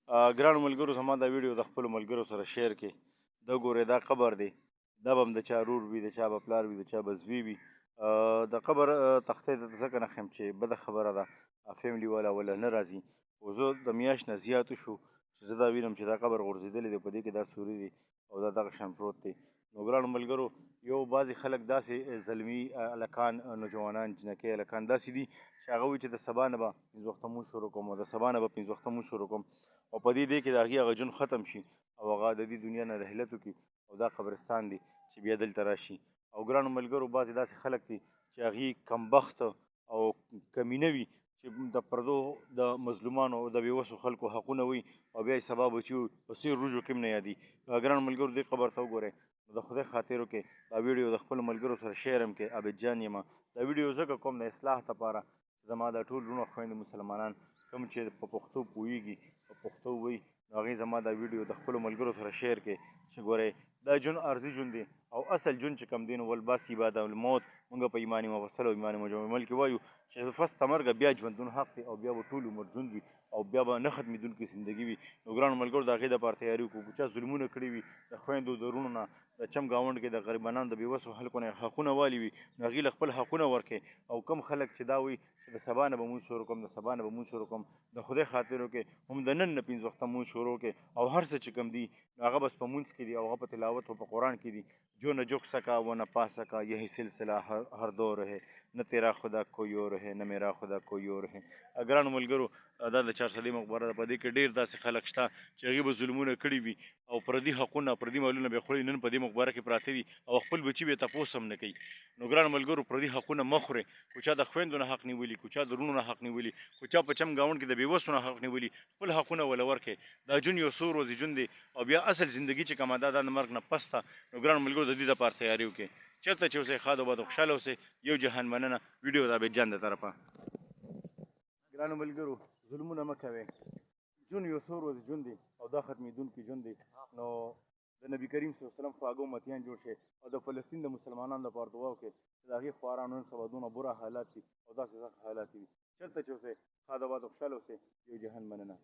ګرانو ملګرو زما دا ویډیو د خپلو ملګرو سره شیر کړئ. دا ګورئ دا قبر دی، دا به هم د چا رور وي، د چا به پلار وي، د چا به زوی وي. د قبر تختې ته ځکه نه ښیم چې بده خبره ده فیملي والا ولا نه راځي. خو زه د میاشت نه زیاتو شو چې زه دا وینم چې دا قبر غورځېدلی دی، په دې کې دا سوري دی او دا دغه شان پروت دی. نو ګرانو ملګرو یو بعضې خلک داسې زلمي هلکان نوجوانان جنکۍ هلکان داسې دي چې هغه وایي چې د سبا نه به پنځه وخته مونځ شروع کوم او د سبا نه به پنځه وخته مونځ شروع کوم او په دې کې د هغې هغه ژوند ختم شي او هغه د دې دنیا نه رحلت وکړي او دا قبرستان دی چې بیا دلته راشي. او ګرانو ملګرو بعضې داسې خلک دي چې هغې کمبخته او کمینه وي چې د پردو د مظلومانو او د بېوسو خلکو حقونه وي او بیا یې سبا بچي په سیر روژو کې هم نه یادي. ګرانو ملګرو دې قبر ته وګورئ. د خدای خاطر وکړئ دا ویډیو د خپلو ملګرو سره شیر هم کړئ. عابد جان یم. دا ویډیو ځکه کوم د اصلاح لپاره چې زما دا ټول وروڼه خویندې مسلمانان کوم چې په پښتو پوهېږي په پښتو وایي نو هغې زما دا ویډیو د خپلو ملګرو سره شیر کړئ چې ګورئ دا ژوند عرضي ژوند دی او اصل ژوند چې کوم دی نو والباسي بعد الموت موږ په ایمان مفصل او ایمان مجمل کې وایو چې پس د مرګه بیا ژوندون حق دی او بیا به ټول عمر ژوند وي او بیا به نه ختمېدونکې زندګي وي. نو ګرانو ملګرو د هغې دپاره تیاري وکړو. که چا ظلمونه کړي وي د خویندو د وروڼو نه د چم ګاونډ کې د غریبانانو د بېوسو خلکو نه حقونه والي وي نو هغې له خپل حقونه ورکړئ. او کم خلک چې دا وایي چې د سبا نه به مونځ شروع کوم د سبا نه به مونځ شروع کوم د خدای خاطر وکړئ هم د نن نه پنځه وخته مونځ شروع کړئ او هر څه چې کوم دي هغه بس په مونځ کې دي او هغه په تلاوت او په قرآن کې دي. جو نہ جھک سکا وہ نہ پا سکا یہی سلسلہ ہر دور ہے نه تیرا خدا کوئی اور ہے نه میرا خدا کوئی اور ہے. ګرانو ملګرو دا د چارسدې مقبره ده. په دې کې ډېر داسې خلک شته چې هغې به ظلمونه کړي وي او پردي حقونه پردي مالونه به یې خوړي نن په دې مقبره کې پراته دي او خپل بچي به یې تپوس هم نه کوي. نو ګرانو ملګرو پردي حقونه مه خورئ. که چا د خویندو نه حق نیولي که چا د وروڼو نه حق نیولي که چا په چم ګاونډ کې د بېوسو نه حق نیولي خپل حقونه وله ورکړئ. دا ژوند یو څو ورځې ژوند دی او بیا اصل زندګي چې کومه ده دا د مرګ نه پس ده. نو ګرانو ملګرو د دې دپاره تیاري وکړئ. چېرته چې اوسئ ښاد وباد او خوشحاله اوسئ. یو جهان مننه. ویډیو د عابد جان د طرفه. ګرانو ملګرو ظلمونه مه کوئ. ژوند یو څو ورځې ژوند دی او دا ختمېدونکی ژوند دی. نو د نبي کریم صلی الله علیه وسلم خواږه امتیان جوړ شئ او د فلسطین د مسلمانانو لپاره دعا وکړئ چې د هغې خوارانو نن سبا دونه بره حالات دي او داسې سخت حالات دي. چېرته چې اوسئ ښاد وباد او خوشحاله اوسئ. یو جهان مننه.